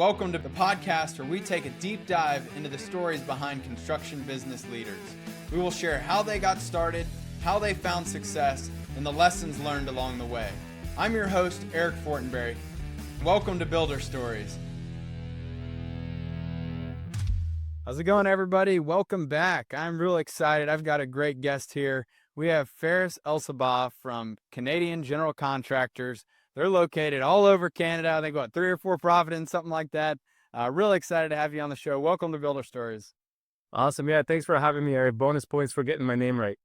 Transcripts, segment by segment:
Welcome to the podcast where we take a deep dive into the stories behind construction business leaders. We will share how they got started, how they found success, and the lessons learned along the way. I'm your host, Eric Fortenberry. Welcome to Builder Stories. How's it going, everybody? Welcome back. I'm really excited. I've got a great guest here. We have Elsabbagh from Canadian General Contractors. They're located all over Canada. They got 3 or 4 Providence, something like that. Really excited to have you on the show. Welcome to Builder Stories. Awesome. Yeah, thanks for having me, Eric. Bonus points for getting my name right.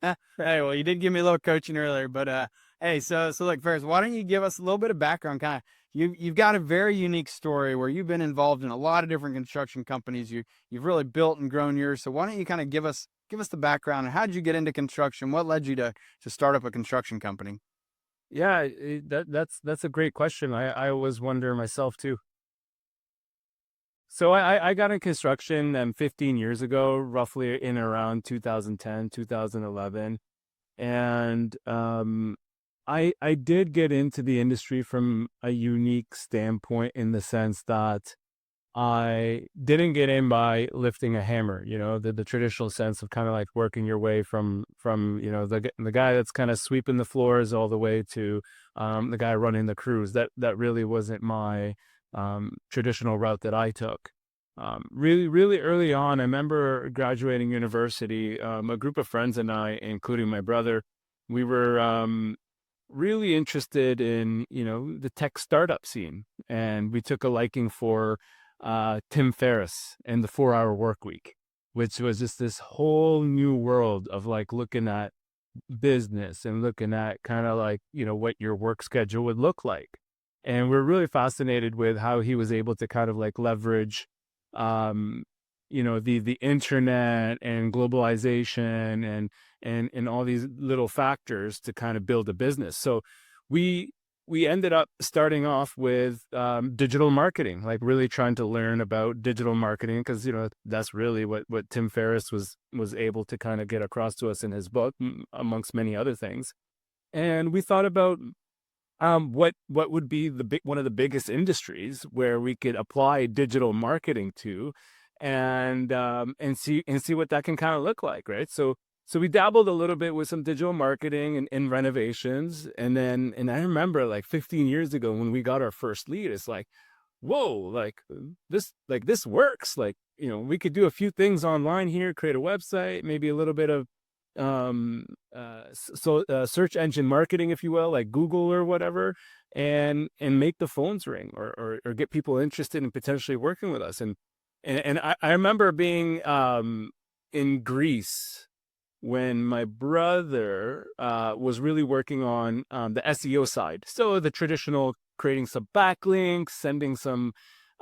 Hey, well, you did give me a little coaching earlier, but hey, so look, Ferris, why don't you give us a little bit of background? Kind of, you've got a very unique story where you've been involved in a lot of different construction companies. You've really built and grown yours. So why don't you kind of give us the background? How did you get into construction? What led you to start up a construction company? Yeah, that's a great question. I always wonder myself too. So I got in construction 15 years ago, roughly in around 2010, 2011. And I did get into the industry from a unique standpoint in the sense that I didn't get in by lifting a hammer, the traditional sense of kind of like working your way from the guy that's kind of sweeping the floors all the way to the guy running the crews. That really wasn't my traditional route that I took. Really early on, I remember graduating university, a group of friends and I, including my brother, we were really interested in, the tech startup scene. And we took a liking for Tim Ferriss and the 4-Hour Work Week, which was just this whole new world of like looking at business and looking at kind of like, what your work schedule would look like. And we're really fascinated with how he was able to kind of like leverage, the internet and globalization and all these little factors to kind of build a business. So we ended up starting off with digital marketing, like really trying to learn about digital marketing, because that's really what Tim Ferriss was able to kind of get across to us in his book, amongst many other things. And we thought about what would be one of the biggest industries where we could apply digital marketing to, and see what that can kind of look like, right? So we dabbled a little bit with some digital marketing and in renovations. And I remember like 15 years ago when we got our first lead, it's like, whoa, like this works. Like, we could do a few things online here, create a website, maybe a little bit of search engine marketing, if you will, like Google or whatever, and make the phones ring or get people interested in potentially working with us. And I remember being in Greece when my brother was really working on the SEO side. So the traditional creating some backlinks, sending some,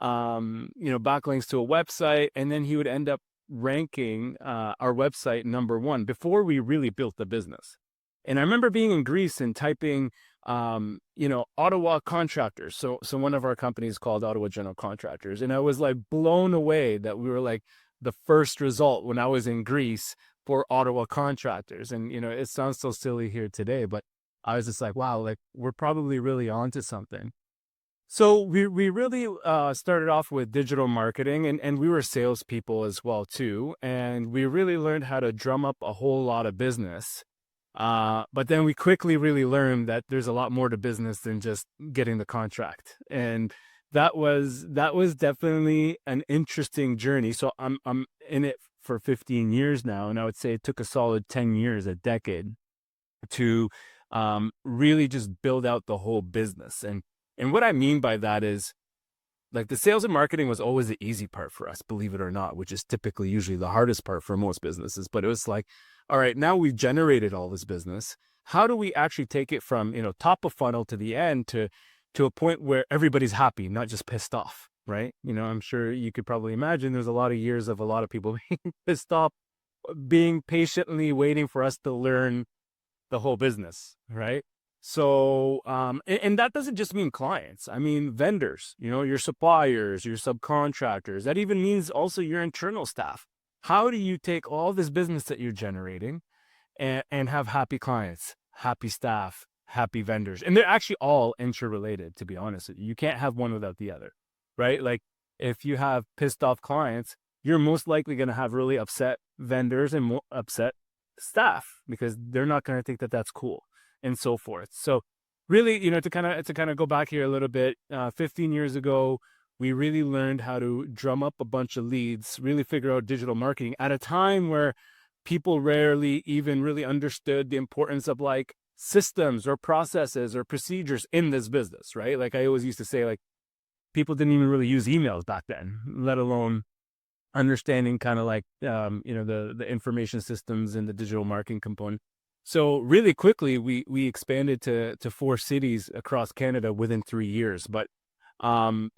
backlinks to a website, and then he would end up ranking our website #1 before we really built the business. And I remember being in Greece and typing, Ottawa Contractors. So one of our companies called Ottawa General Contractors. And I was like blown away that we were like the first result when I was in Greece for Ottawa Contractors. And, it sounds so silly here today, but I was just like, wow, like we're probably really onto something. So we really started off with digital marketing, and we were salespeople as well too. And we really learned how to drum up a whole lot of business. But then we quickly really learned that there's a lot more to business than just getting the contract. And that was definitely an interesting journey. So I'm in it for 15 years now, and I would say it took a solid 10 years, a decade, to really just build out the whole business. And what I mean by that is, like, the sales and marketing was always the easy part for us, believe it or not, which is typically usually the hardest part for most businesses. But it was like, all right, now we've generated all this business. How do we actually take it from, top of funnel to the end to a point where everybody's happy, not just pissed off, right? I'm sure you could probably imagine there's a lot of years of a lot of people being pissed off, being patiently waiting for us to learn the whole business, right? So, and that doesn't just mean clients. I mean, vendors, your suppliers, your subcontractors. That even means also your internal staff. How do you take all this business that you're generating and have happy clients, happy staff, happy vendors? And they're actually all interrelated, to be honest. You can't have one without the other. right? Like if you have pissed off clients, you're most likely going to have really upset vendors and upset staff because they're not going to think that that's cool and so forth. So really, to kind of go back here a little bit, 15 years ago, we really learned how to drum up a bunch of leads, really figure out digital marketing at a time where people rarely even really understood the importance of like systems or processes or procedures in this business, right? Like I always used to say, like people didn't even really use emails back then, let alone understanding kind of like the information systems and the digital marketing component. So really quickly we expanded to 4 cities across Canada within 3 years, but um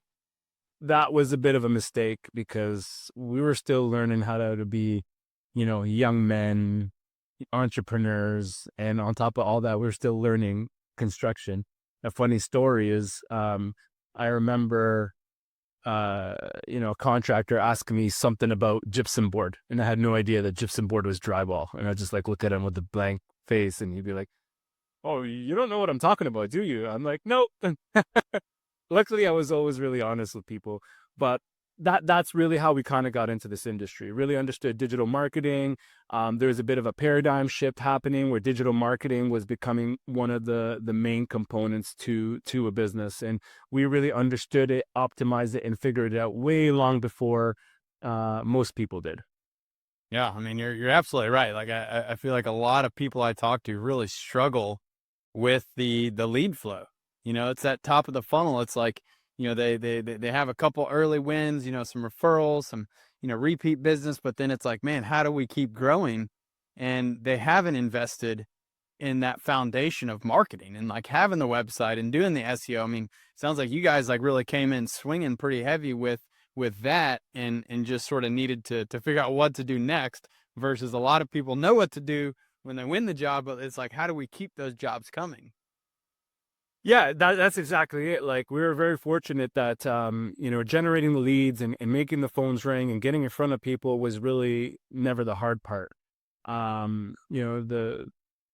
that was a bit of a mistake because we were still learning how to be, young men, entrepreneurs, and on top of all that, we're still learning construction. A funny story is, I remember, a contractor asking me something about gypsum board, and I had no idea that gypsum board was drywall, and I just like look at him with a blank face, and he'd be like, "Oh, you don't know what I'm talking about, do you?" I'm like, "Nope." Luckily, I was always really honest with people, but that's really how we kind of got into this industry. Really understood digital marketing. There's a bit of a paradigm shift happening where digital marketing was becoming one of the main components to a business, and we really understood it, optimized it, and figured it out way long before most people did. Yeah, I mean, you're absolutely right. Like I feel like a lot of people I talk to really struggle with the lead flow. It's that top of the funnel. It's like, they have a couple early wins, some referrals, some, repeat business, but then it's like, man, how do we keep growing? And they haven't invested in that foundation of marketing and like having the website and doing the SEO. I mean, sounds like you guys like really came in swinging pretty heavy with that and just sort of needed to figure out what to do next versus a lot of people know what to do when they win the job, but it's like, how do we keep those jobs coming? Yeah, that's exactly it. Like we were very fortunate that generating the leads and making the phones ring and getting in front of people was really never the hard part. The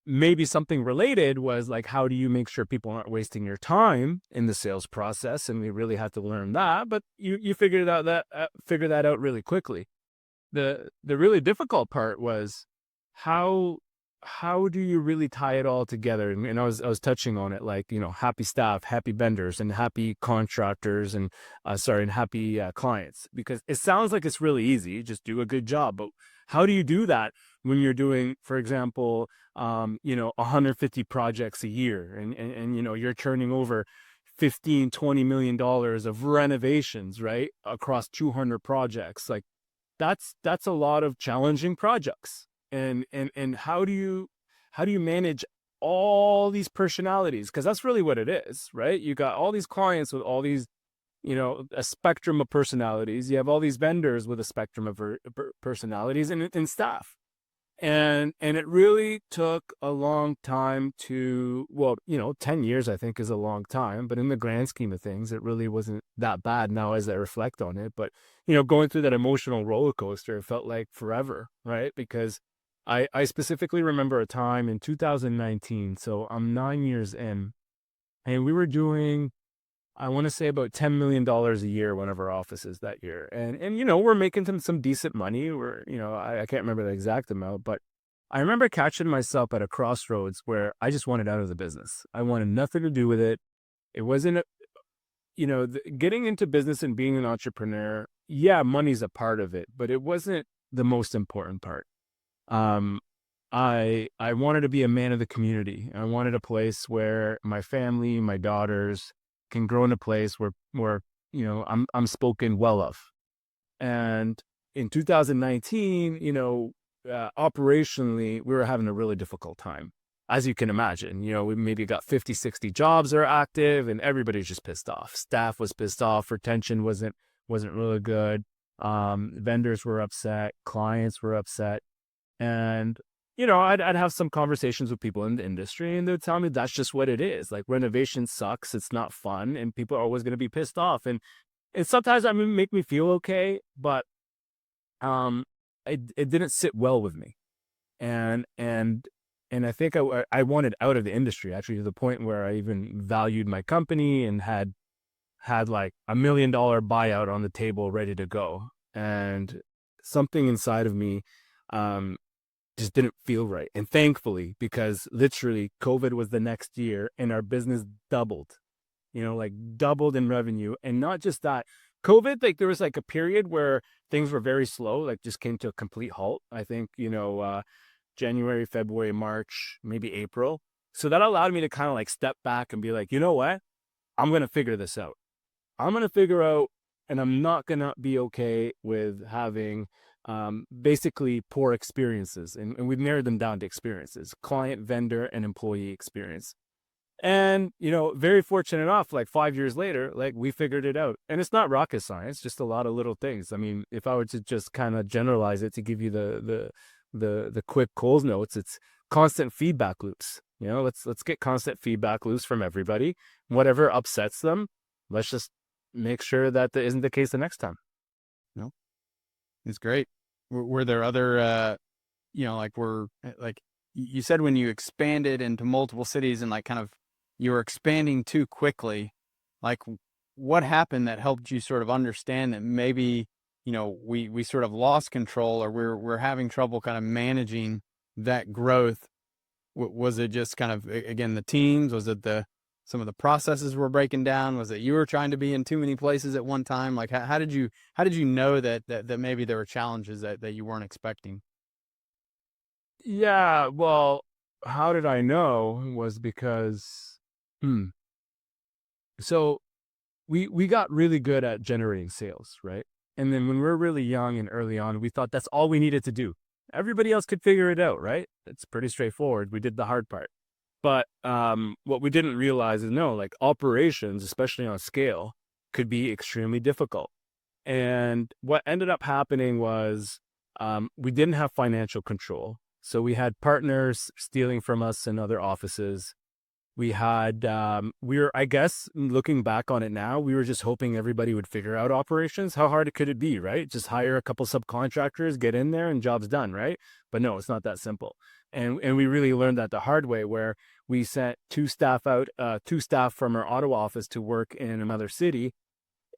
maybe something related was like how do you make sure people aren't wasting your time in the sales process? And we really had to learn that, but you figure that out really quickly. The really difficult part was how how do you really tie it all together? And I was touching on it, like happy staff, happy vendors, and happy contractors, and and happy clients. Because it sounds like it's really easy, just do a good job. But how do you do that when you're doing, for example, 150 projects a year, and you're turning over 15-20 million dollars of renovations, right, across 200 projects? Like that's a lot of challenging projects. And how do you manage all these personalities? Because that's really what it is, right? You got all these clients with all these, a spectrum of personalities. You have all these vendors with a spectrum of personalities and staff. And it really took a long time to, well, 10 years I think is a long time, but in the grand scheme of things, it really wasn't that bad now as I reflect on it. But, going through that emotional roller coaster, it felt like forever, right? Because I specifically remember a time in 2019, so I'm 9 years in, and we were doing, I want to say about $10 million a year, one of our offices that year. And we're making some decent money. We're, I can't remember the exact amount, but I remember catching myself at a crossroads where I just wanted out of the business. I wanted nothing to do with it. It wasn't, getting into business and being an entrepreneur. Yeah, money's a part of it, but it wasn't the most important part. Um, I wanted to be a man of the community. I wanted a place where my family, my daughters can grow in a place where I'm spoken well of. And in 2019, operationally, we were having a really difficult time. As you can imagine, we maybe got 50, 60 jobs are active and everybody's just pissed off. Staff was pissed off. Retention wasn't really good. Vendors were upset. Clients were upset. And, I'd have some conversations with people in the industry and they'd tell me that's just what it is. Like renovation sucks. It's not fun. And people are always going to be pissed off. And sometimes that make me feel okay, but um, it didn't sit well with me. And I think I wanted out of the industry, actually, to the point where I even valued my company and had had like $1 million buyout on the table ready to go. And something inside of me um, just didn't feel right. And thankfully, because literally COVID was the next year and our business doubled, like doubled in revenue. And not just that, COVID, like there was like a period where things were very slow, like just came to a complete halt. I think, January, February, March, maybe April. So that allowed me to kind of like step back and be like, you know what? I'm going to figure this out. I'm going to figure out, and I'm not going to be okay with having basically poor experiences. And we've narrowed them down to experiences: client, vendor, and employee experience. And, very fortunate enough, like 5 years later, like we figured it out. And it's not rocket science, just a lot of little things. I mean, if I were to just kind of generalize it to give you the quick Coles notes, it's constant feedback loops. Let's get constant feedback loops from everybody. Whatever upsets them, let's just make sure that that isn't the case the next time. No, it's great. Were there other, like you said, when you expanded into multiple cities and like kind of you were expanding too quickly, like what happened that helped you sort of understand that maybe, we sort of lost control, or we're having trouble kind of managing that growth? Was it just kind of, again, the teams? Was it some of the processes were breaking down? Was it you were trying to be in too many places at one time? Like how did you know that maybe there were challenges that you weren't expecting? Yeah, well, how did I know was because, hmm. So we got really good at generating sales, right? And then when we were really young and early on, we thought that's all we needed to do. Everybody else could figure it out, right? It's pretty straightforward. We did the hard part. But what we didn't realize is no, like operations, especially on scale, could be extremely difficult. And what ended up happening was we didn't have financial control. So we had partners stealing from us in other offices. I guess, looking back on it now, we were just hoping everybody would figure out operations. How hard could it be, right? Just hire a couple subcontractors, get in there, and job's done, right? But no, it's not that simple. And we really learned that the hard way, where we sent two staff from our Ottawa office to work in another city.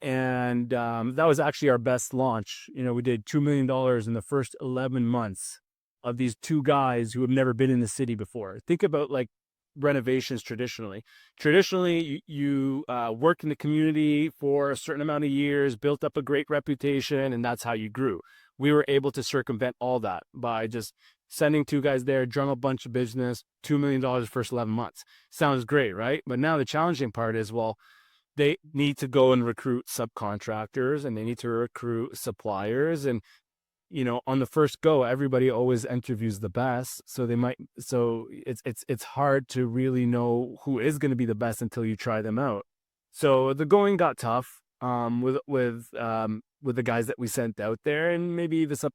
And that was actually our best launch. We did $2 million in the first 11 months of these two guys who have never been in the city before. Think about like renovations traditionally. Traditionally, you worked in the community for a certain amount of years, built up a great reputation, and that's how you grew. We were able to circumvent all that by just sending two guys there, drum a bunch of business, $2 million first 11 months. Sounds great, right? But now the challenging part is, well, they need to go and recruit subcontractors, and they need to recruit suppliers. And on the first go, everybody always interviews the best. So it's hard to really know who is going to be the best until you try them out. So the going got tough with the guys that we sent out there, and maybe the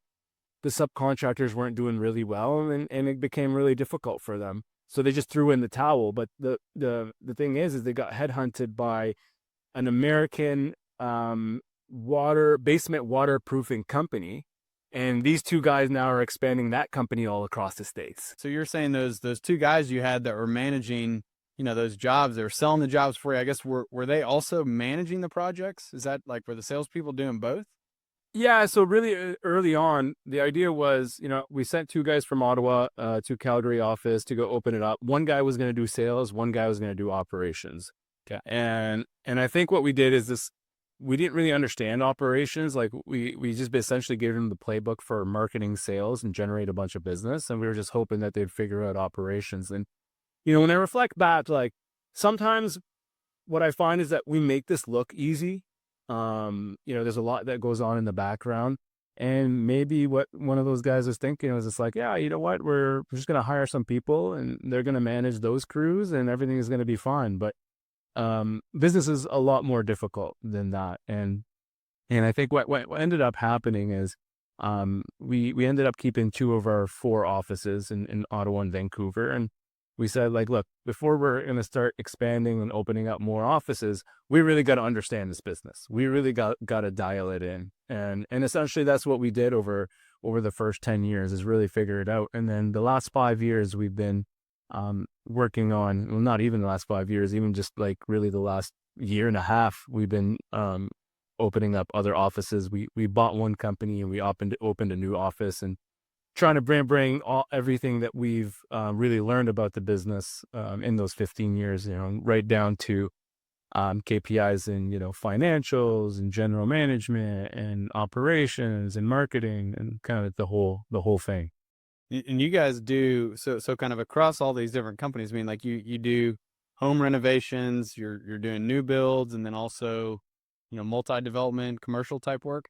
subcontractors weren't doing really well, and it became really difficult for them. So they just threw in the towel. But the thing is they got headhunted by an American basement waterproofing company. And these two guys now are expanding that company all across the States. So you're saying those two guys you had that were managing, those jobs, they were selling the jobs for you. I guess were they also managing the projects? Is that like, were the salespeople doing both? Yeah, so really early on, the idea was, we sent two guys from Ottawa to Calgary office to go open it up. One guy was going to do sales, one guy was going to do operations. Okay. And I think what we did is this: we didn't really understand operations. Like we just essentially gave them the playbook for marketing, sales, and generate a bunch of business. And we were just hoping that they'd figure out operations. And, when I reflect back, like sometimes what I find is that we make this look easy. There's a lot that goes on in the background. And maybe what one of those guys was thinking was just like, yeah, you know what? We're just going to hire some people and they're going to manage those crews and everything is going to be fine. But business is a lot more difficult than that. And I think what ended up happening is we ended up keeping two of our four offices in Ottawa and Vancouver. And we said, like, look, before we're going to start expanding and opening up more offices, we really got to understand this business. We really got to dial it in. And essentially that's what we did over the first 10 years, is really figure it out. And then the last 5 years we've been working on, well, not even the last 5 years, even just like really the last year and a half, we've been opening up other offices. We bought one company and we opened a new office, and trying to bring everything that we've really learned about the business in those 15 years, right down to KPIs and, financials and general management and operations and marketing and kind of the whole thing. And you guys do so kind of across all these different companies. I mean, like you do home renovations, you're doing new builds, and then also, multi-development commercial type work.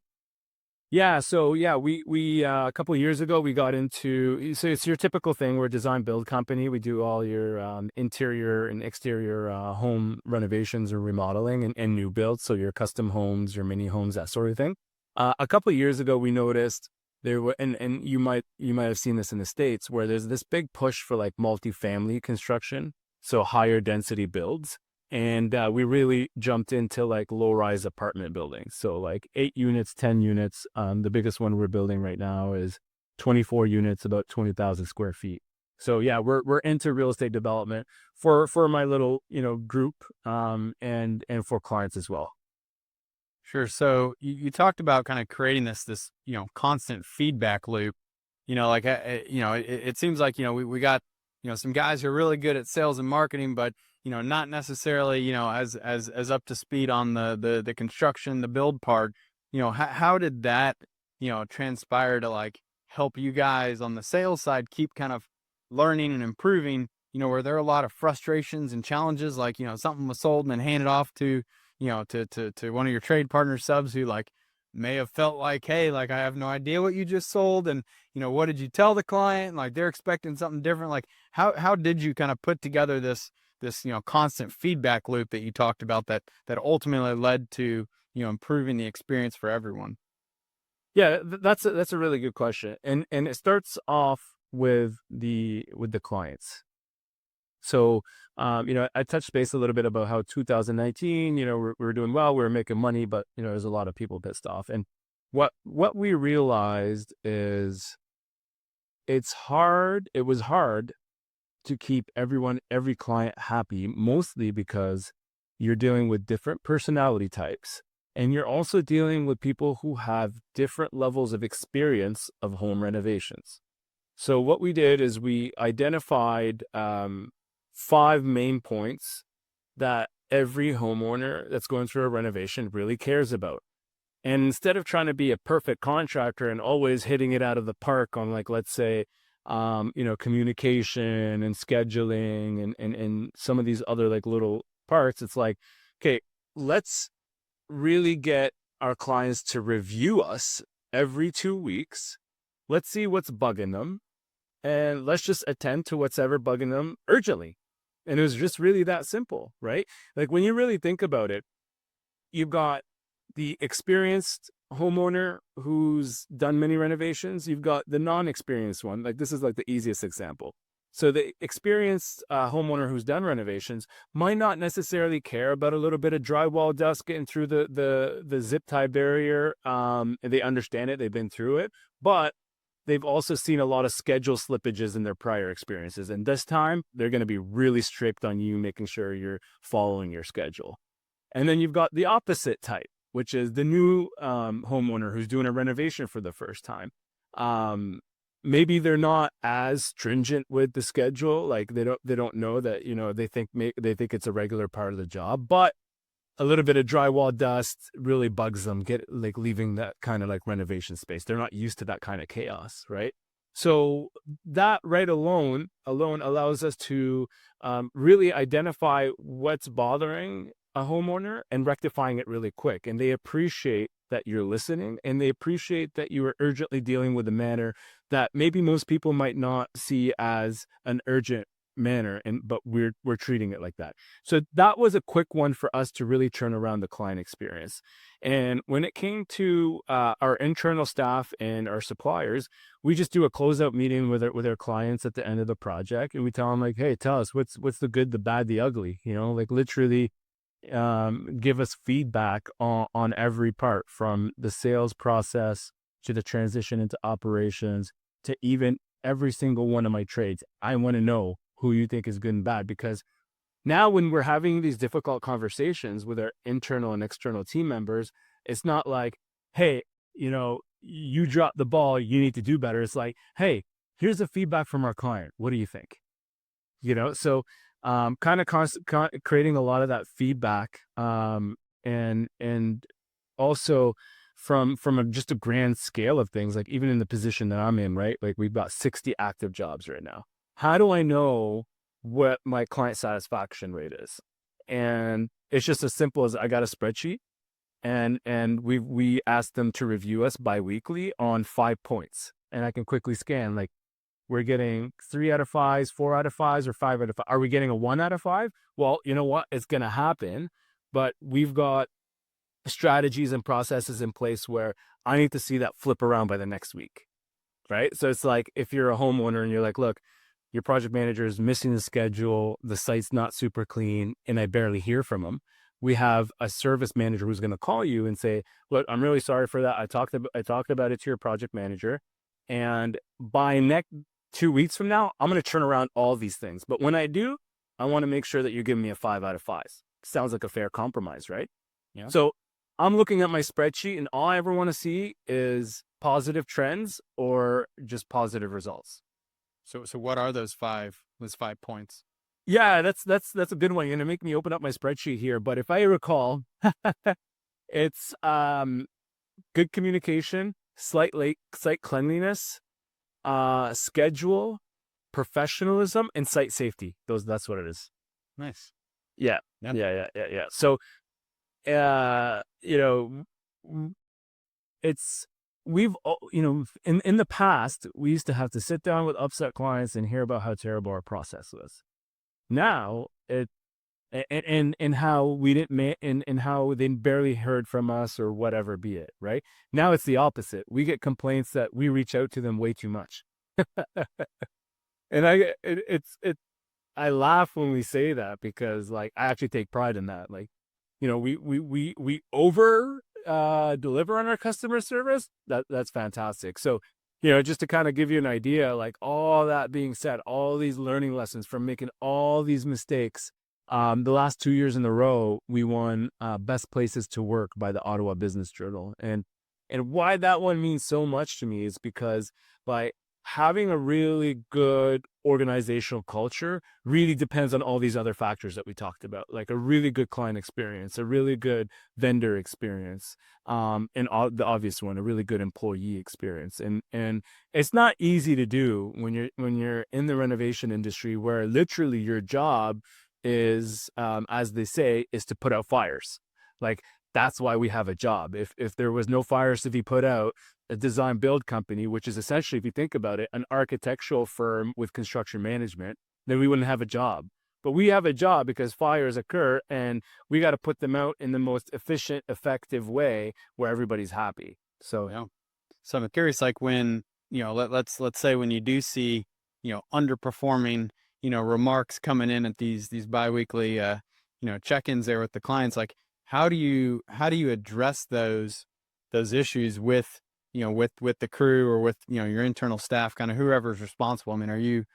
Yeah, so yeah, we a couple of years ago we got into, so it's your typical thing. We're a design build company. We do all your interior and exterior home renovations or remodeling and new builds. So your custom homes, your mini homes, that sort of thing. A couple of years ago, we noticed there were, and you might have seen this in the States, where there's this big push for like multifamily construction, so higher density builds. And we really jumped into like low-rise apartment buildings. So like 8 units, 10 units. The biggest one we're building right now is 24 units, about 20,000 square feet. So yeah, we're into real estate development for my little, group, and for clients as well. Sure. So you talked about kind of creating this constant feedback loop. Like it seems like we got some guys who are really good at sales and marketing, but not necessarily as up to speed on the construction, the build part. How did that transpire to like help you guys on the sales side keep kind of learning and improving? Were there a lot of frustrations and challenges, like something was sold and then handed off to to one of your trade partner subs who like may have felt like, hey, like I have no idea what you just sold, and what did you tell the client? Like they're expecting something different. Like how did you kind of put together this constant feedback loop that you talked about that ultimately led to improving the experience for everyone? Yeah, that's a really good question, and it starts off with the clients. So, I touched base a little bit about how 2019, we're doing well, we're making money, but there's a lot of people pissed off. And what we realized is it was hard to keep every client happy, mostly because you're dealing with different personality types. And you're also dealing with people who have different levels of experience of home renovations. So what we did is we identified 5 main points that every homeowner that's going through a renovation really cares about. And instead of trying to be a perfect contractor and always hitting it out of the park on, like, let's say, communication and scheduling and some of these other like little parts, it's like, okay, let's really get our clients to review us every 2 weeks. Let's see what's bugging them, and let's just attend to what's ever bugging them urgently. And it was just really that simple, right? Like when you really think about it, you've got the experienced homeowner who's done many renovations. You've got the non-experienced one. Like this is like the easiest example. So the experienced homeowner who's done renovations might not necessarily care about a little bit of drywall dust getting through the zip tie barrier. They understand it. They've been through it, but they've also seen a lot of schedule slippages in their prior experiences. And this time they're going to be really strict on you, making sure you're following your schedule. And then you've got the opposite type, which is the new homeowner who's doing a renovation for the first time. Maybe they're not as stringent with the schedule. Like they don't know that, they think it's a regular part of the job, but a little bit of drywall dust really bugs them, leaving that kind of like renovation space. They're not used to that kind of chaos, right? So that right alone allows us to really identify what's bothering a homeowner and rectifying it really quick. And they appreciate that you're listening, and they appreciate that you are urgently dealing with a matter that maybe most people might not see as an urgent manner, but we're treating it like that. So that was a quick one for us to really turn around the client experience. And when it came to our internal staff and our suppliers, we just do a closeout meeting with our clients at the end of the project, and we tell them like, hey, tell us what's the good, the bad, the ugly, like literally give us feedback on every part, from the sales process to the transition into operations to even every single one of my trades. I want to know who you think is good and bad, because Now, when we're having these difficult conversations with our internal and external team members, it's not like, hey, you dropped the ball, you need to do better. It's like, hey, here's the feedback from our client. What do you think? So kind of creating a lot of that feedback, and also just a grand scale of things, like even in the position that I'm in, right? Like we've got 60 active jobs right now. How do I know what my client satisfaction rate is? And it's just as simple as I got a spreadsheet, and we asked them to review us biweekly on 5 points, and I can quickly scan, like, we're getting 3 out of 5s, 4 out of 5s, or 5 out of 5. Are we getting a 1 out of 5? Well, you know what? It's going to happen, but we've got strategies and processes in place where I need to see that flip around by the next week, right? So it's like, if you're a homeowner and you're like, look, your project manager is missing the schedule, the site's not super clean, and I barely hear from them. We have a service manager who's going to call you and say, look, I'm really sorry for that. I talked about it to your project manager, and by next 2 weeks from now, I'm going to turn around all these things. But when I do, I want to make sure that you're giving me a 5 out of 5s. Sounds like a fair compromise, right? Yeah. So I'm looking at my spreadsheet, and all I ever want to see is positive trends or just positive results. So what are those 5 points? Yeah, that's a good one. You're gonna make me open up my spreadsheet here, but if I recall, it's good communication, site cleanliness, schedule, professionalism, and site safety. That's what it is. Nice. Yeah. Yeah. Yeah. So, it's in the past, we used to have to sit down with upset clients and hear about how terrible our process was. Now and how we didn't and how they barely heard from us or whatever be it, right? Now it's the opposite. We get complaints that we reach out to them way too much. And I laugh when we say that, because like I actually take pride in that. Like, we over deliver on our customer service. That's fantastic. So, just to kind of give you an idea, like, all that being said, all these learning lessons from making all these mistakes, the last 2 years in a row, we won Best Places to Work by the Ottawa Business Journal. And why that one means so much to me is because by having a really good organizational culture really depends on all these other factors that we talked about, like a really good client experience, a really good vendor experience, and the obvious one, a really good employee experience. And it's not easy to do when you're in the renovation industry, where literally your job is, as they say, is to put out fires. Like, that's why we have a job. If there was no fires to be put out, a design build company, which is essentially, if you think about it, an architectural firm with construction management, then we wouldn't have a job. But we have a job because fires occur, and we got to put them out in the most efficient, effective way where everybody's happy. So, Yeah. So I'm curious, like, when, let's say when you do see, underperforming, remarks coming in at these biweekly, check-ins there with the clients, like, how do you address those issues with, with the crew, or with, your internal staff, kind of whoever's responsible? I mean, are you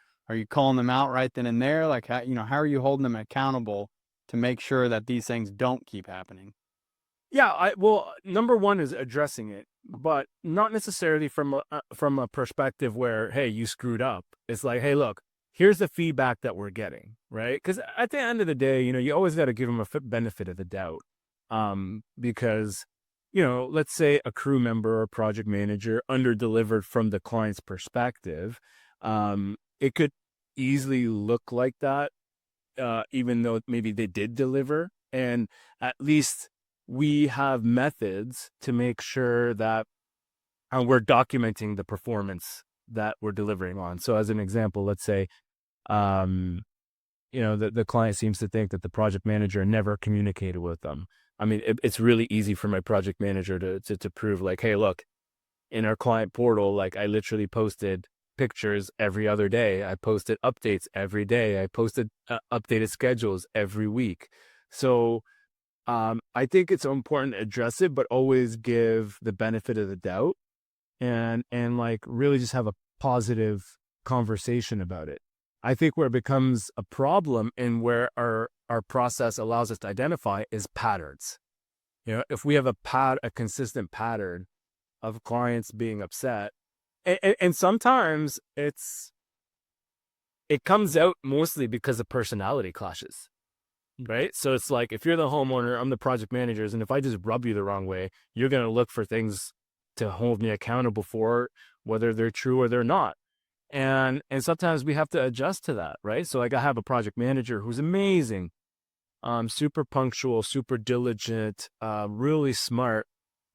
calling them out right then and there? Like, how are you holding them accountable to make sure that these things don't keep happening? yeah, well, number one is addressing it, but not necessarily from a perspective where, hey, you screwed up. It's like, hey, look, here's the feedback that we're getting, right? Because at the end of the day, you always got to give them a benefit of the doubt, because let's say a crew member or project manager under-delivered from the client's perspective. It could easily look like that, even though maybe they did deliver. And at least we have methods to make sure that we're documenting the performance that we're delivering on. So as an example, let's say, the client seems to think that the project manager never communicated with them. I mean, it's really easy for my project manager to prove, like, hey, look, in our client portal, like, I literally posted pictures every other day. I posted updates every day. I posted updated schedules every week. So I think it's important to address it, but always give the benefit of the doubt, and like really just have a positive conversation about it. I think where it becomes a problem, and where our our process allows us to identify is patterns. If we have a consistent pattern of clients being upset, and sometimes it comes out mostly because of personality clashes, right? So it's like, if you're the homeowner, I'm the project managers, and if I just rub you the wrong way, you're going to look for things to hold me accountable for, whether they're true or they're not. And sometimes we have to adjust to that, right? So like, I have a project manager who's amazing, super punctual, super diligent, really smart,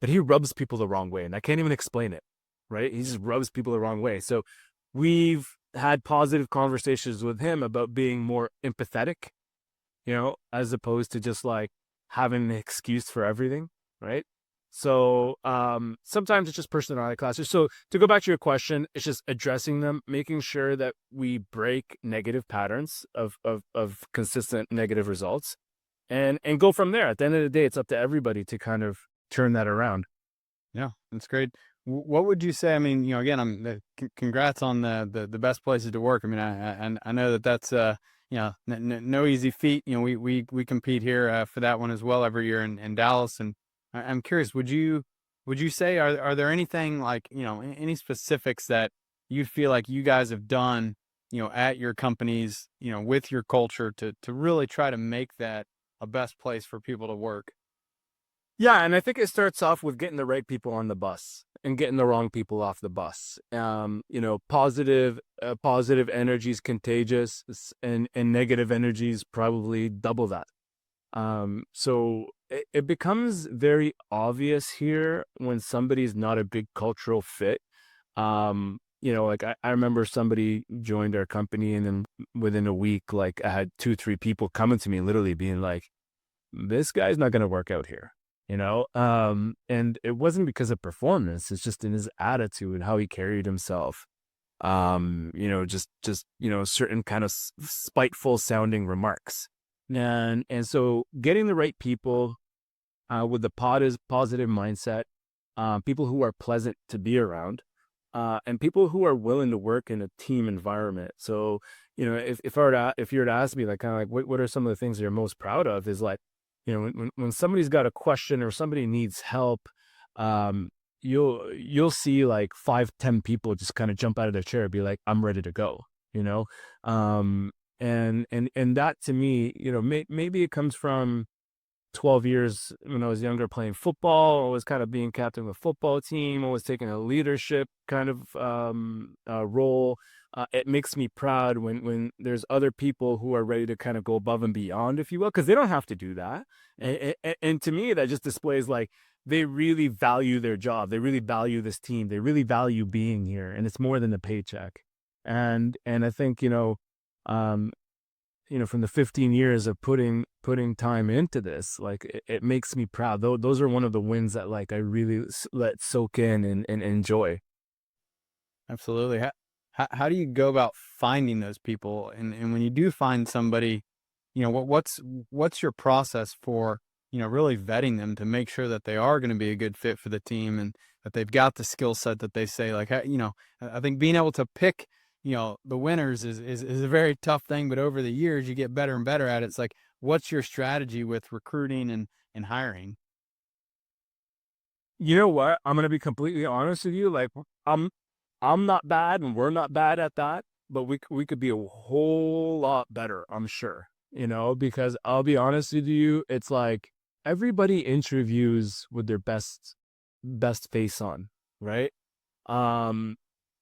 but he rubs people the wrong way, and I can't even explain it, right? He just rubs people the wrong way. So we've had positive conversations with him about being more empathetic, as opposed to just like having an excuse for everything, right? So sometimes it's just personality classes. So to go back to your question, it's just addressing them, making sure that we break negative patterns of consistent negative results, and go from there. At the end of the day, it's up to everybody to kind of turn that around. Yeah, that's great. What would you say? I mean, again, congrats on the best places to work. I mean, I know that's no easy feat. We compete here for that one as well every year in Dallas, and I'm curious. Would you say, are there anything like, any specifics that you feel like you guys have done, at your companies, with your culture to really try to make that a best place for people to work? Yeah, and I think it starts off with getting the right people on the bus and getting the wrong people off the bus. Positive energy is contagious, and negative energy is probably double that. So it becomes very obvious here when somebody's not a big cultural fit. Like, I remember somebody joined our company, and then within a week, like, I had 2, 3 people coming to me, literally being like, "This guy's not going to work out here." And it wasn't because of performance. It's just in his attitude, how he carried himself. Just certain kind of spiteful sounding remarks. And so getting the right people, with the positive mindset, people who are pleasant to be around, and people who are willing to work in a team environment. So, if you were to ask me, like, kind of like, what are some of the things you're most proud of, is like, when somebody's got a question or somebody needs help, you'll see like 5, 10 people just kind of jump out of their chair and be like, "I'm ready to go," you know? And that, to me, maybe it comes from 12 years when I was younger, playing football. I was kind of being captain of a football team. I was taking a leadership kind of role. It makes me proud when there's other people who are ready to kind of go above and beyond, if you will, because they don't have to do that. And to me, that just displays like they really value their job. They really value this team. They really value being here, and it's more than a paycheck. And I think, um, from the 15 years of putting time into this, like, it makes me proud. Those are one of the wins that, like, I really let soak in and enjoy. Absolutely. How do you go about finding those people? And when you do find somebody, what's your process for, really vetting them to make sure that they are going to be a good fit for the team and that they've got the skill set that they say, like, I think being able to pick, the winners is a very tough thing, but over the years you get better and better at it. It's like, what's your strategy with recruiting and hiring? You know what? I'm gonna be completely honest with you. Like, I'm not bad, and we're not bad at that, but we could be a whole lot better, I'm sure. Because I'll be honest with you, it's like everybody interviews with their best face on, right? Um,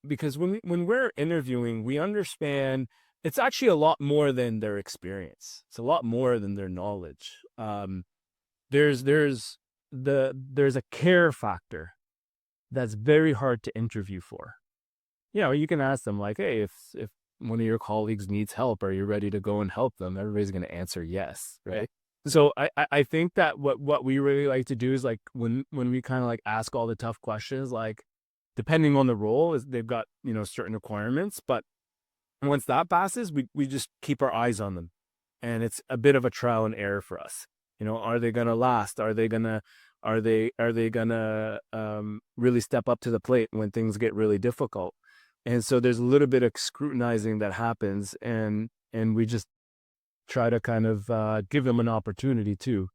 because when we're interviewing, we understand it's actually a lot more than their experience. It's a lot more than their knowledge. There's there's a care factor that's very hard to interview for. You can ask them like, "Hey, if one of your colleagues needs help, are you ready to go and help them?" Everybody's going to answer yes, right? So I think that what we really like to do is, like, when we kind of like ask all the tough questions, like, depending on the role, is they've got, certain requirements, but once that passes, we just keep our eyes on them, and it's a bit of a trial and error for us. Are they gonna last? Are they gonna really step up to the plate when things get really difficult? And so there's a little bit of scrutinizing that happens, and we just try to kind of give them an opportunity too,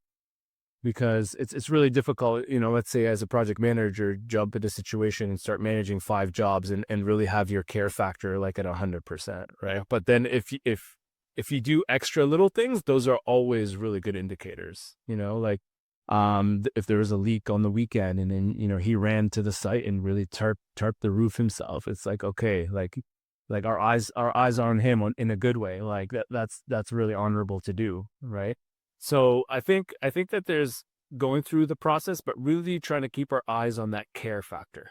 because it's really difficult, let's say as a project manager, jump into a situation and start managing 5 jobs and really have your care factor like at 100%, right? But then if you do extra little things, those are always really good indicators, like if there was a leak on the weekend and then, he ran to the site and really tarp the roof himself, it's like, okay, like our eyes are on him in a good way. Like that's really honorable to do, right? So I think that there's going through the process, but really trying to keep our eyes on that care factor,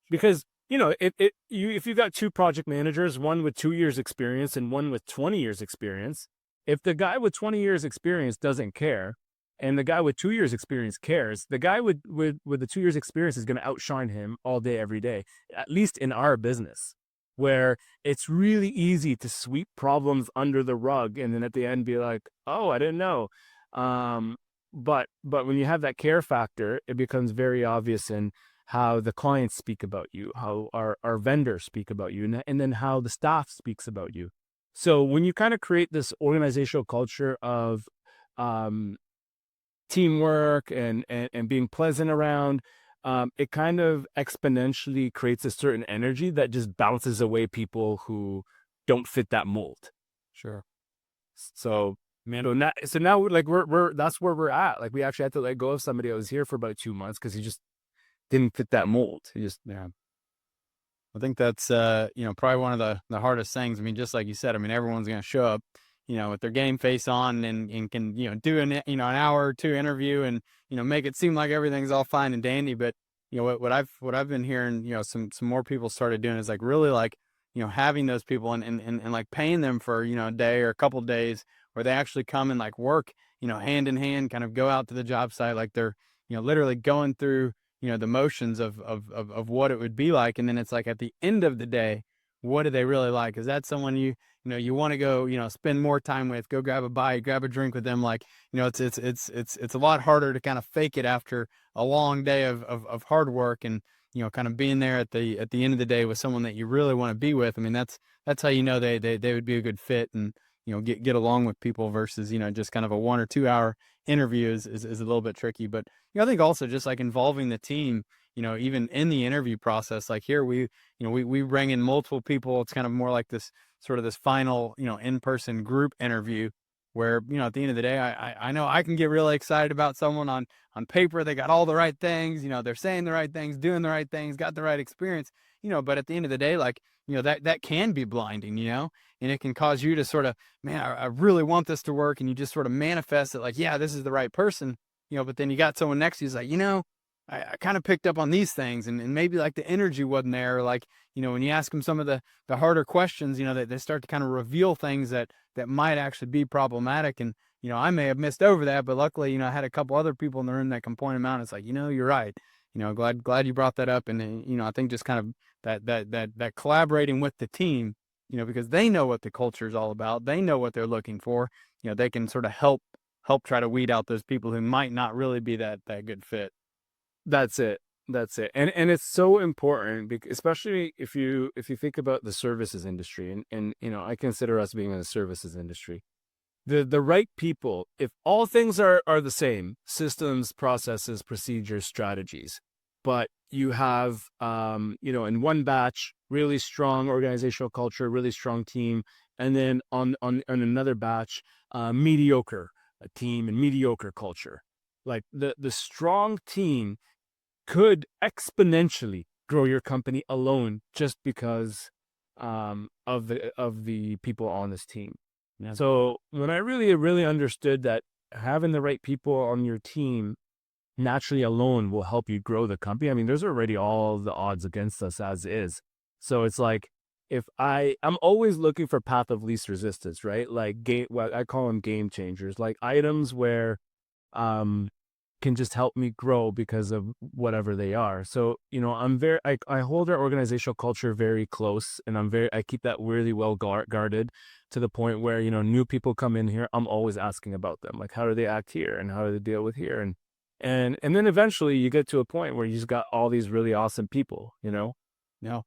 because if you've got 2 project managers, one with 2 years experience and one with 20 years experience, if the guy with 20 years experience doesn't care and the guy with 2 years experience cares, the guy with the 2 years experience is going to outshine him all day, every day, at least in our business, where it's really easy to sweep problems under the rug and then at the end be like, oh, I didn't know. But when you have that care factor, it becomes very obvious in how the clients speak about you, how our vendors speak about you, and then how the staff speaks about you. So when you kind of create this organizational culture of teamwork and being pleasant around, it kind of exponentially creates a certain energy that just bounces away people who don't fit that mold. Sure. So so now like we're that's where we're at. Like we actually had to let go of somebody that was here for about 2 months because he just didn't fit that mold. He just Yeah. I think that's probably one of the hardest things. I mean, just like you said, I mean, everyone's going to show up, with their game face on and can, do an hour or two interview and, make it seem like everything's all fine and dandy. But, what I've been hearing, some more people started doing is like really like, having those people and like paying them for, a day or a couple days where they actually come and like work, hand in hand, kind of go out to the job site. Like they're, literally going through, the motions of what it would be like. And then it's like at the end of the day, what do they really like? Is that someone you want to go, spend more time with, go grab a bite, grab a drink with them? Like, it's a lot harder to kind of fake it after a long day of hard work and, kind of being there at the end of the day with someone that you really want to be with. I mean, that's how, they would be a good fit and, get along with people versus, just kind of a 1 or 2 hour interview is a little bit tricky. But, I think also just like involving the team, even in the interview process, like here we bring in multiple people. It's kind of more like this sort of this final, in-person group interview where, at the end of the day, I know I can get really excited about someone on paper. They got all the right things, they're saying the right things, doing the right things, got the right experience, but at the end of the day, like, that can be blinding, and it can cause you to sort of, man, I really want this to work. And you just sort of manifest it like, yeah, this is the right person, but then you got someone next to you who's like, I kind of picked up on these things and maybe like the energy wasn't there. Or like, when you ask them some of the harder questions, they start to kind of reveal things that might actually be problematic. And, I may have missed over that, but luckily, I had a couple other people in the room that can point them out. It's like, you're right. Glad you brought that up. And, I think just kind of that collaborating with the team, because they know what the culture is all about. They know what they're looking for. They can sort of help try to weed out those people who might not really be that good fit. That's it. That's it. And it's so important because especially if you think about the services industry and I consider us being in the services industry. The right people, if all things are the same, systems, processes, procedures, strategies, but you have in one batch really strong organizational culture, really strong team, and then on another batch mediocre team and mediocre culture. Like the strong team could exponentially grow your company alone just because of the people on this team. Yeah. So when I really understood that having the right people on your team naturally alone will help you grow the company. I mean, there's already all the odds against us as is. So it's like if I'm always looking for path of least resistance, right? Like what I call them game changers, like items where can just help me grow because of whatever they are. So, I hold our organizational culture very close and I keep that really well guarded to the point where, new people come in here. I'm always asking about them. Like, how do they act here and how do they deal with here? And then eventually you get to a point where you just got all these really awesome people, Yeah.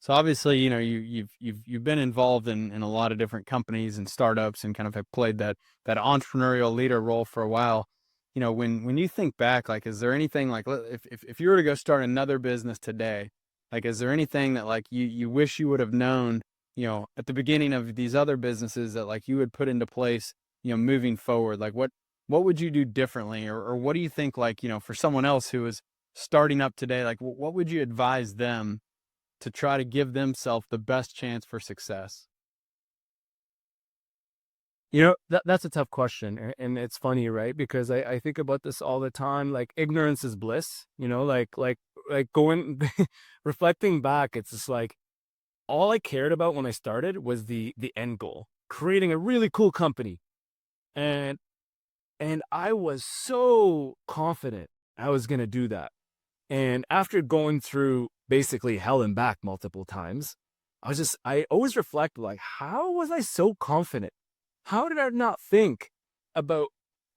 So obviously, you've been involved in a lot of different companies and startups and kind of have played that entrepreneurial leader role for a while. When you think back, like, is there anything like, if you were to go start another business today, like, is there anything that like you wish you would have known, at the beginning of these other businesses that like you would put into place, moving forward? Like, what would you do differently, or what do you think, like, for someone else who is starting up today, like, what would you advise them to try to give themselves the best chance for success? That's a tough question. And it's funny, right? Because I think about this all the time. Like, ignorance is bliss, like going, reflecting back, it's just like, all I cared about when I started was the end goal, creating a really cool company. And, and I was so confident I was going to do that. And after going through basically hell and back multiple times, I always reflect, like, how was I so confident? How did I not think about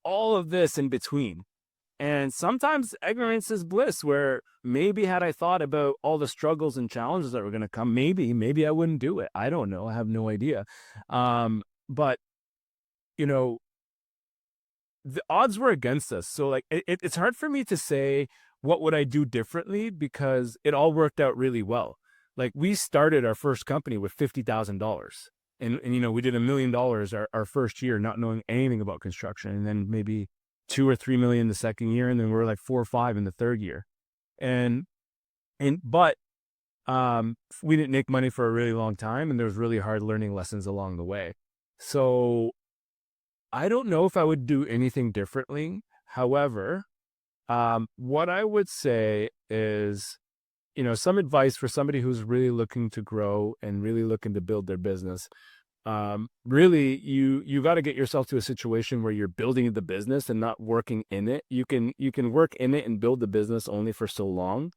all of this in between? And sometimes ignorance is bliss, where maybe had I thought about all the struggles and challenges that were going to come, maybe I wouldn't do it. I don't know. I have no idea. But, you know, the odds were against us. So, like, it's hard for me to say what would I do differently, because it all worked out really well. Like, we started our first company with $50,000, and we did $1 million our first year, not knowing anything about construction, and then maybe 2 or 3 million the second year, and then we're like 4 or 5 in the third year. And but we didn't make money for a really long time, and there was really hard learning lessons along the way. So I don't know if I would do anything differently. However, what I would say is, some advice for somebody who's really looking to grow and really looking to build their business. Really, you got to get yourself to a situation where you're building the business and not working in it. You can work in it and build the business only for so long,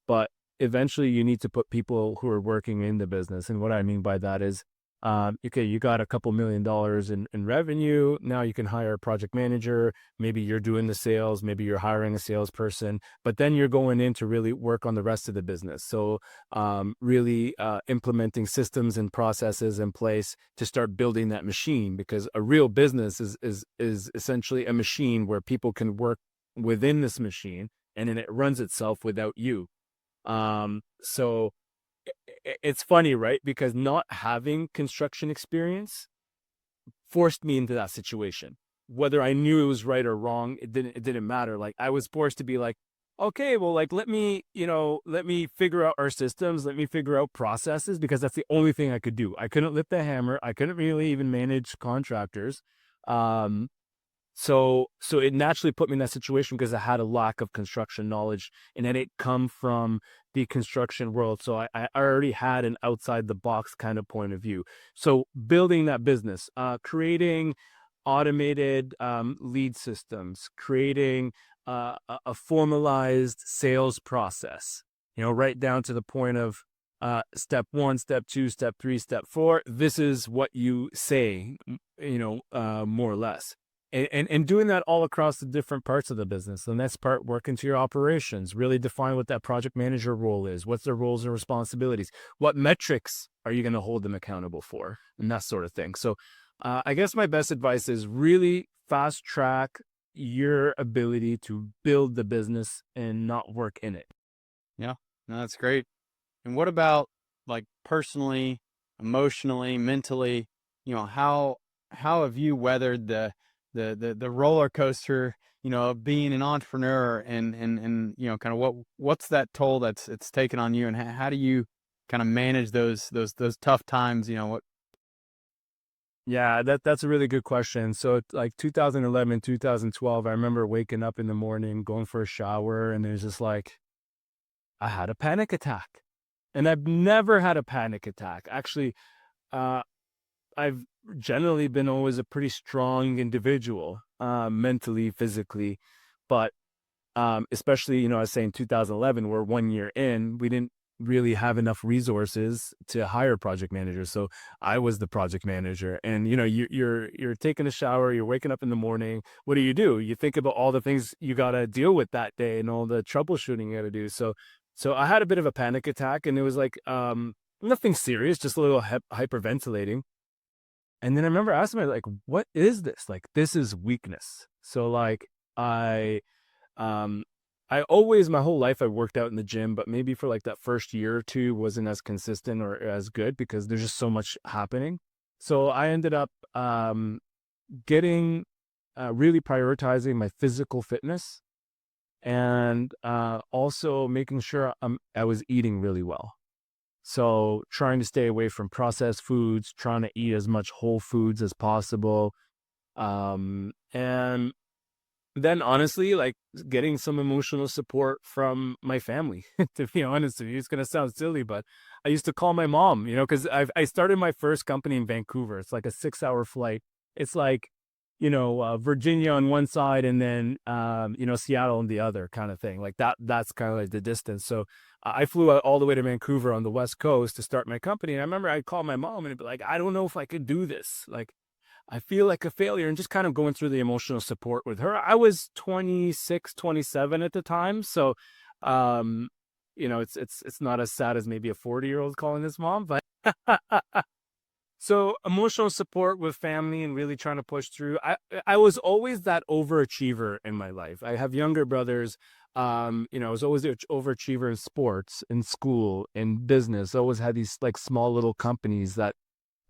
but eventually you need to put people who are working in the business. And what I mean by that is, okay, you got a couple $1 million in revenue. Now you can hire a project manager. Maybe you're doing the sales, maybe you're hiring a salesperson, but then you're going in to really work on the rest of the business. So really implementing systems and processes in place to start building that machine, because a real business is essentially a machine where people can work within this machine, and then it runs itself without you. So it's funny, right? Because not having construction experience forced me into that situation. Whether I knew it was right or wrong, it didn't matter. Like, I was forced to be like, okay, well, like, let me figure out our systems, let me figure out processes, because that's the only thing I could do. I couldn't lift the hammer. I couldn't really even manage contractors. Um, so it naturally put me in that situation because I had a lack of construction knowledge, and it didn't come from the construction world. So I already had an outside the box kind of point of view. So building that business, creating automated lead systems, creating a formalized sales process, right down to the point of step 1, step 2, step 3, step 4. This is what you say, more or less. And doing that all across the different parts of the business. The next part, work into your operations, really define what that project manager role is. What's their roles and responsibilities? What metrics are you going to hold them accountable for? And that sort of thing. So I guess my best advice is really fast track your ability to build the business and not work in it. Yeah, no, that's great. And what about, like, personally, emotionally, mentally, how have you weathered the roller coaster, of being an entrepreneur, and kind of what's that toll that's it's taken on you, and how do you kind of manage those tough times, what. Yeah, that's a really good question. So like 2011, 2012, I remember waking up in the morning, going for a shower, and there's just like, I had a panic attack. And I've never had a panic attack. Actually, uh, I've generally been always a pretty strong individual, mentally, physically, but especially, I was saying 2011, we're 1 year in, we didn't really have enough resources to hire project managers. So I was the project manager, and you're taking a shower, you're waking up in the morning. What do? You think about all the things you got to deal with that day and all the troubleshooting you got to do. So I had a bit of a panic attack, and it was like, nothing serious, just a little hyperventilating. And then I remember asking myself, like, what is this? Like, this is weakness. So like I um I always my whole life I worked out in the gym, but maybe for like that first year or two wasn't as consistent or as good because there's just so much happening. So I ended up getting really prioritizing my physical fitness and also making sure I was eating really well. So trying to stay away from processed foods, trying to eat as much whole foods as possible. And then honestly, like getting some emotional support from my family, to be honest with you. It's going to sound silly, but I used to call my mom, because I started my first company in Vancouver. It's like a 6 hour flight. It's like, Virginia on one side and then, Seattle on the other kind of thing. Like that's kind of like the distance. So I flew out all the way to Vancouver on the West Coast to start my company. And I remember I'd call my mom and it'd be like, I don't know if I could do this. Like, I feel like a failure, and just kind of going through the emotional support with her. I was 26, 27 at the time. So, um, it's not as sad as maybe a 40-year-old calling his mom, but so emotional support with family and really trying to push through. I was always that overachiever in my life. I have younger brothers. I was always the overachiever in sports, in school, in business. I always had these like small little companies that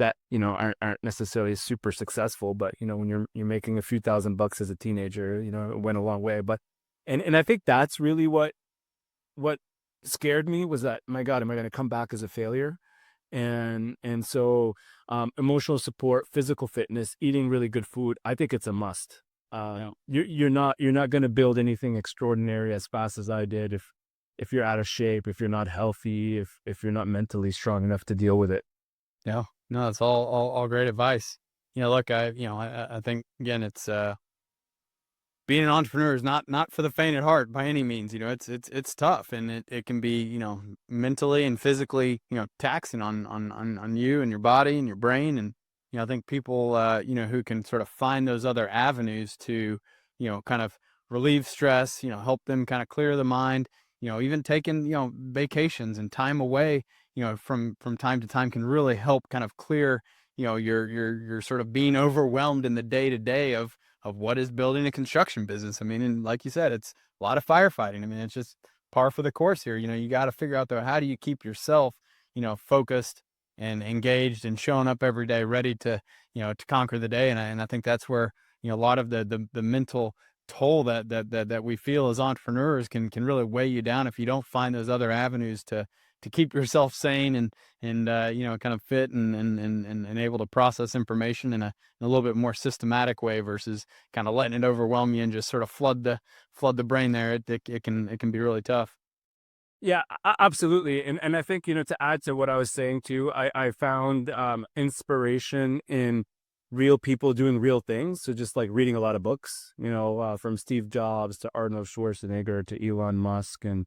aren't necessarily super successful, but when you're making a few $1,000s as a teenager, it went a long way. But and I think that's really what scared me, was that, my God, am I going to come back as a failure? And so emotional support, physical fitness, eating really good food, I think it's a must. Yeah. You're not going to build anything extraordinary as fast as I did if you're out of shape, if you're not healthy, if you're not mentally strong enough to deal with it. Yeah. No, that's all great advice. Look, I think again, it's being an entrepreneur is not for the faint at heart by any means. It's tough, and it can be, mentally and physically, taxing on you and your body and your brain. And, I think people, who can sort of find those other avenues to, kind of relieve stress, help them kind of clear the mind, even taking, vacations and time away, from time to time can really help kind of clear, your sort of being overwhelmed in the day to day of what is building a construction business. I mean, and like you said, it's a lot of firefighting. I mean, it's just par for the course here. You got to figure out though, how do you keep yourself, focused and engaged and showing up every day, ready to, to conquer the day. And I think that's where, a lot of the mental toll that we feel as entrepreneurs can really weigh you down if you don't find those other avenues to keep yourself sane and kind of fit and able to process information in a little bit more systematic way versus kind of letting it overwhelm you and just sort of flood the brain there. It can be really tough. Yeah, absolutely. And I think, to add to what I was saying too, I found inspiration in real people doing real things. So just like reading a lot of books, from Steve Jobs to Arnold Schwarzenegger to Elon Musk, and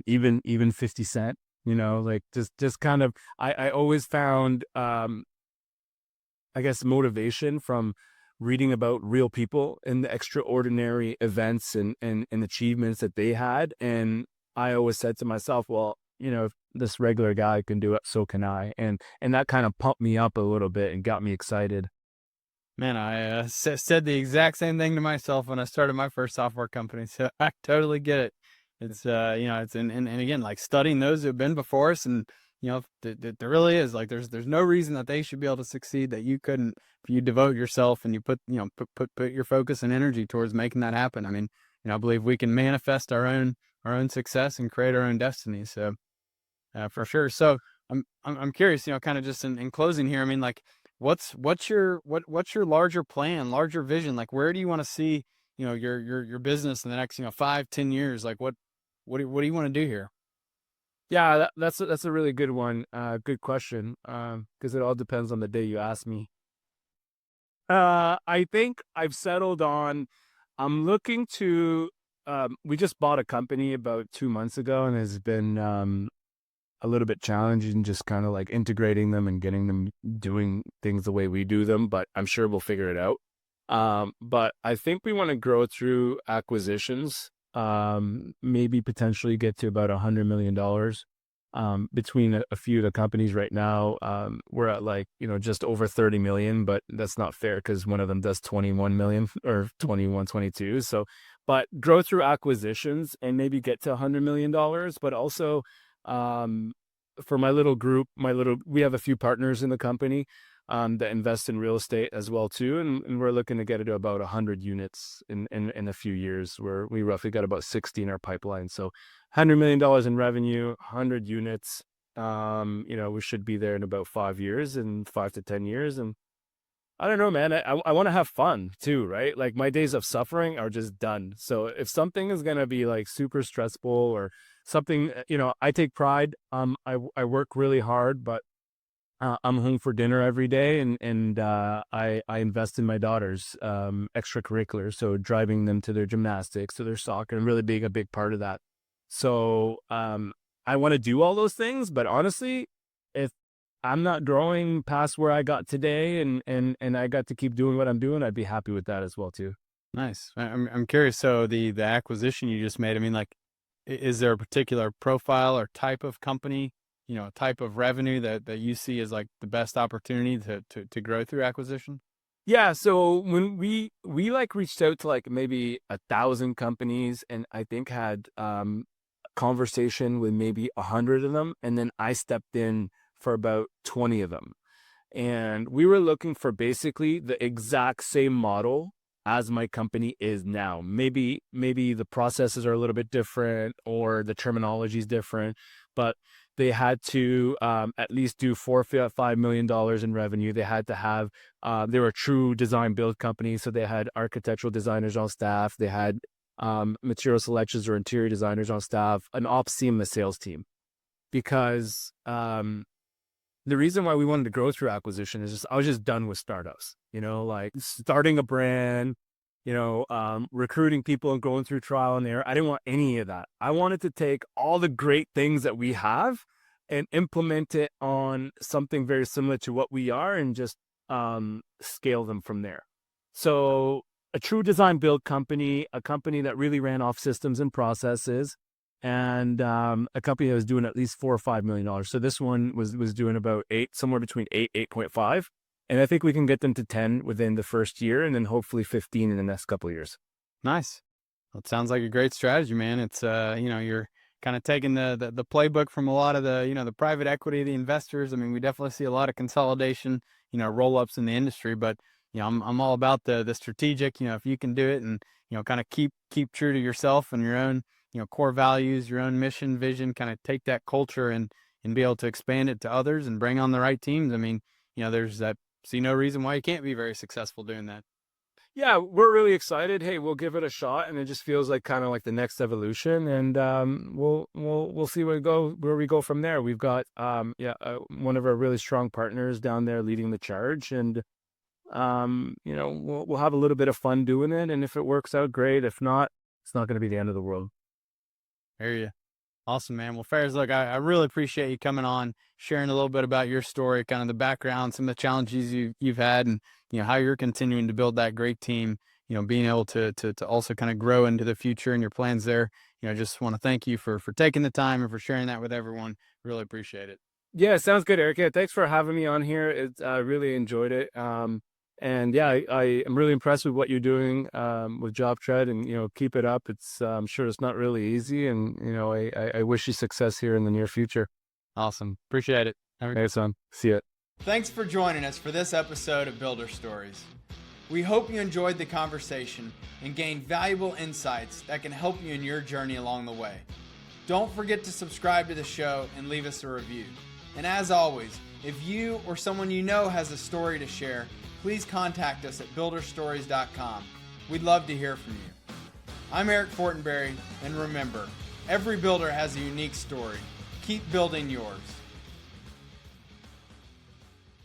even 50 Cent, like just kind of, I always found, I guess, motivation from reading about real people and the extraordinary events and achievements that they had. And I always said to myself, well, if this regular guy can do it, so can I. And that kind of pumped me up a little bit and got me excited. Man, I said the exact same thing to myself when I started my first software company. So I totally get it. It's it's and again, like studying those who've been before us, and there really is, like, there's no reason that they should be able to succeed that you couldn't, if you devote yourself and you put your focus and energy towards making that happen. I mean, I believe we can manifest our own success and create our own destiny. So for sure. So I'm curious, kind of just in closing here. I mean, like, what's your larger plan, larger vision? Like, where do you want to see, your business in the next, 5, 10 years? Like, what do you want to do here? Yeah, that's a really good one. Good question. Because it all depends on the day you ask me. I think I've settled on, I'm looking to, we just bought a company about 2 months ago, and it's been a little bit challenging, just kind of like integrating them and getting them doing things the way we do them, but I'm sure we'll figure it out. But I think we want to grow through acquisitions, maybe potentially get to about $100 million. between a few of the companies right now, we're at like, just over 30 million, but that's not fair because one of them does 21 million or 21, 22. So, but grow through acquisitions and maybe get to $100 million, but also, for my little group, we have a few partners in the company, that invest in real estate as well too. And we're looking to get it to about 100 units in a few years, where we roughly got about 60 in our pipeline. So $100 million in revenue, 100 units. We should be there in about 5 years, in 5 to 10 years. And I don't know, man, I want to have fun too, right? Like my days of suffering are just done. So if something is going to be like super stressful or something, I take pride. I work really hard, but I'm home for dinner every day, and I invest in my daughters' extracurriculars, so driving them to their gymnastics, to their soccer, and really being a big part of that. So I want to do all those things, but honestly, if I'm not growing past where I got today, and I got to keep doing what I'm doing, I'd be happy with that as well too. Nice. I'm curious. So the acquisition you just made, I mean, like, is there a particular profile or type of company, type of revenue that you see as like the best opportunity to grow through acquisition? Yeah, so when we like reached out to like maybe 1,000 companies, and I think had conversation with maybe 100 of them, and then I stepped in for about 20 of them. And we were looking for basically the exact same model as my company is now. Maybe the processes are a little bit different, or the terminology is different, but they had to at least do $4-5 million in revenue. They had to have, they were a true design build company. So they had architectural designers on staff. They had material selections or interior designers on staff, an ops team, a sales team. Because the reason why we wanted to grow through acquisition is just, I was just done with startups, like starting a brand, recruiting people and going through trial and error. I didn't want any of that. I wanted to take all the great things that we have and implement it on something very similar to what we are, and just scale them from there. So a true design build company, a company that really ran off systems and processes, and a company that was doing at least $4 or $5 million. So this one was doing about somewhere between 8.5. And I think we can get them to 10 within the first year, and then hopefully 15 in the next couple of years. Nice. Well, it sounds like a great strategy, man. It's you're kind of taking the playbook from a lot of the, the private equity, the investors. I mean, we definitely see a lot of consolidation, roll ups in the industry, but I'm all about the strategic, if you can do it and, kind of keep true to yourself and your own, core values, your own mission, vision, kind of take that culture and be able to expand it to others and bring on the right teams. I mean, there's that, see no reason why you can't be very successful doing that. Yeah, we're really excited. Hey, we'll give it a shot, and it just feels like kind of like the next evolution, and we'll see where we go from there. We've got one of our really strong partners down there leading the charge, and we'll have a little bit of fun doing it, and if it works out, great. If not, it's not going to be the end of the world. Hear you. Awesome, man. Well, Ferris, look, I really appreciate you coming on, sharing a little bit about your story, kind of the background, some of the challenges you've had, and how you're continuing to build that great team. Being able to also kind of grow into the future and your plans there. Just want to thank you for taking the time and for sharing that with everyone. Really appreciate it. Yeah, sounds good, Eric. Yeah, thanks for having me on here. I really enjoyed it. And yeah, I am really impressed with what you're doing with JobTread, and keep it up. I'm sure it's not really easy, and I wish you success here in the near future. Awesome, appreciate it. Thanks, son. See ya. Thanks for joining us for this episode of Builder Stories. We hope you enjoyed the conversation and gained valuable insights that can help you in your journey along the way. Don't forget to subscribe to the show and leave us a review. And as always, if you or someone you know has a story to share, please contact us at builderstories.com. We'd love to hear from you. I'm Eric Fortenberry, and remember, every builder has a unique story. Keep building yours.